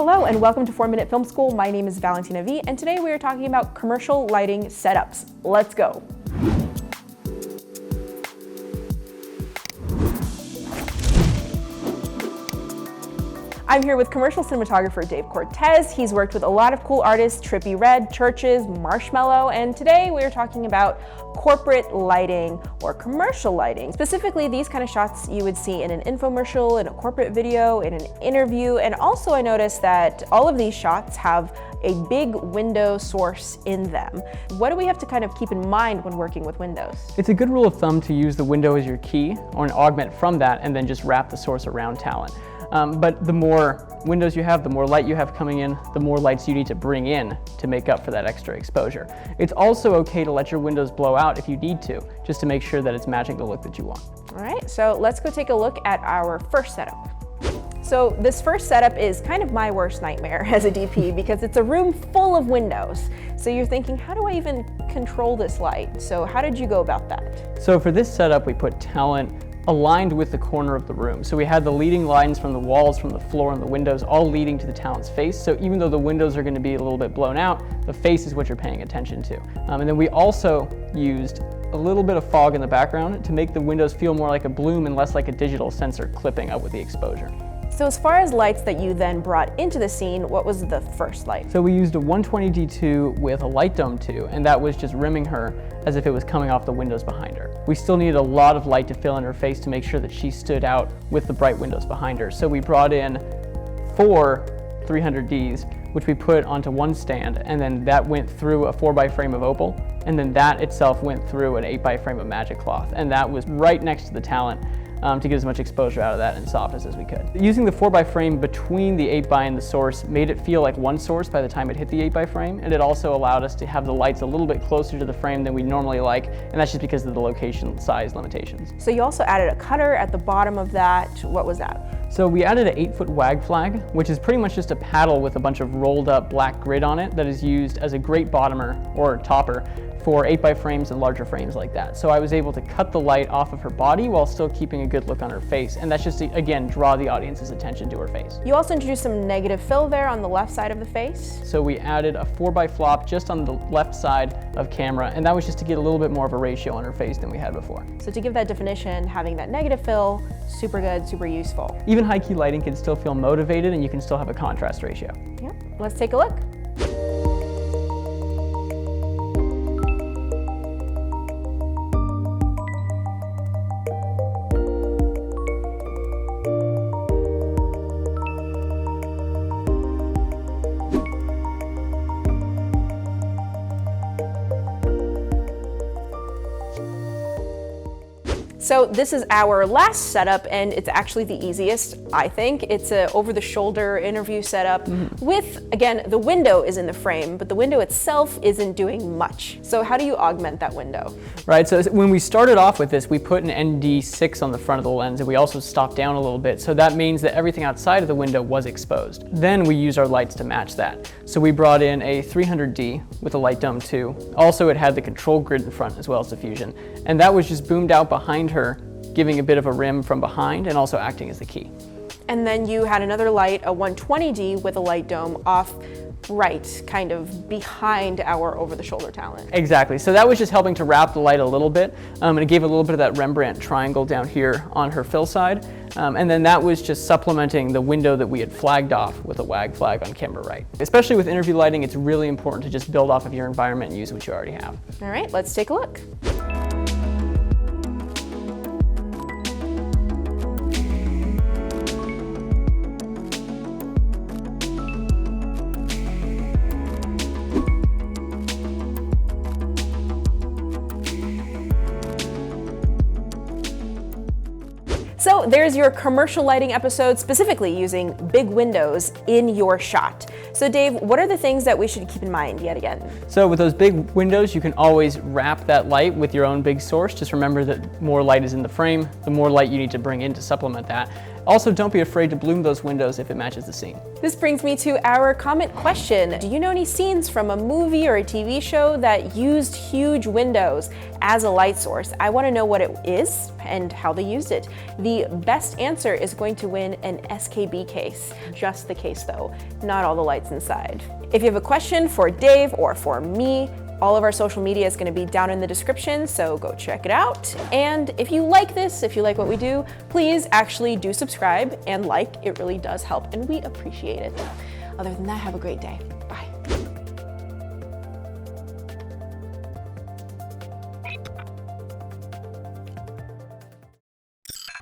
Hello and welcome to 4-Minute Film School. My name is Valentina V, and today we are talking about commercial lighting setups. Let's go. I'm here with commercial cinematographer Dave Cortez. He's worked with a lot of cool artists, Trippy Red, Churches, Marshmallow, and today we're talking about corporate lighting or commercial lighting. Specifically, these kind of shots you would see in an infomercial, in a corporate video, in an interview, and also I noticed that all of these shots have a big window source in them. What do we have to kind of keep in mind when working with windows? It's a good rule of thumb to use the window as your key or an augment from that and then just wrap the source around talent. But the more windows you have, the more light you have coming in, the more lights you need to bring in to make up for that extra exposure. It's also okay to let your windows blow out if you need to, just to make sure that it's matching the look that you want. All right, so let's go take a look at our first setup. So this first setup is kind of my worst nightmare as a DP because it's a room full of windows. So you're thinking, how do I even control this light? So how did you go about that? So for this setup, we put talent aligned with the corner of the room. So we had the leading lines from the walls, from the floor, and the windows all leading to the talent's face. So even though the windows are going to be a little bit blown out, the face is what you're paying attention to. And then we also used a little bit of fog in the background to make the windows feel more like a bloom and less like a digital sensor clipping up with the exposure. So as far as lights that you then brought into the scene, what was the first light? So we used a 120D2 with a light dome 2, and that was just rimming her as if it was coming off the windows behind her. We still needed a lot of light to fill in her face to make sure that she stood out with the bright windows behind her. So we brought in 4 300Ds, which we put onto one stand, and then that went through a 4x frame of opal, and then that itself went through an 8x frame of magic cloth, and that was right next to the talent. To get as much exposure out of that and softness as we could. Using the 4x frame between the 8x and the source made it feel like one source by the time it hit the 8x frame, and it also allowed us to have the lights a little bit closer to the frame than we normally like, and that's just because of the location size limitations. So you also added a cutter at the bottom of that. What was that? So we added an 8-foot wag flag, which is pretty much just a paddle with a bunch of rolled up black grid on it that is used as a great bottomer or topper for 8x frames and larger frames like that. So I was able to cut the light off of her body while still keeping a good look on her face. And that's just to, again, draw the audience's attention to her face. You also introduced some negative fill there on the left side of the face. So we added a 4x flop just on the left side of camera, and that was just to get a little bit more of a ratio on her face than we had before. So to give that definition, having that negative fill, super good, super useful. Even high key lighting can still feel motivated and you can still have a contrast ratio. Yeah, let's take a look. So this is our last setup, and it's actually the easiest, I think. It's a over-the-shoulder interview setup with, again, the window is in the frame, but the window itself isn't doing much. So how do you augment that window? Right, so when we started off with this, we put an ND6 on the front of the lens, and we also stopped down a little bit, so that means that everything outside of the window was exposed. Then we used our lights to match that. So we brought in a 300D with a light dome 2. Also, it had the control grid in front as well as diffusion, and that was just boomed out behind her, giving a bit of a rim from behind and also acting as the key. And then you had another light, a 120D with a light dome off right, kind of behind our over-the-shoulder talent. Exactly, so that was just helping to wrap the light a little bit, and it gave a little bit of that Rembrandt triangle down here on her fill side, and then that was just supplementing the window that we had flagged off with a wag flag on camera right. Especially with interview lighting, it's really important to just build off of your environment and use what you already have. All right, let's take a look. So there's your commercial lighting episode, specifically using big windows in your shot. So Dave, what are the things that we should keep in mind yet again? So with those big windows, you can always wrap that light with your own big source. Just remember that more light is in the frame, the more light you need to bring in to supplement that. Also, don't be afraid to bloom those windows if it matches the scene. This brings me to our comment question. Do you know any scenes from a movie or a TV show that used huge windows as a light source? I want to know what it is and how they used it. The best answer is going to win an SKB case. Just the case though, not all the lights inside. If you have a question for Dave or for me, all of our social media is going to be down in the description, so go check it out. And if you like this, if you like what we do, please actually do subscribe and like. It really does help, and we appreciate it. Other than that, have a great day.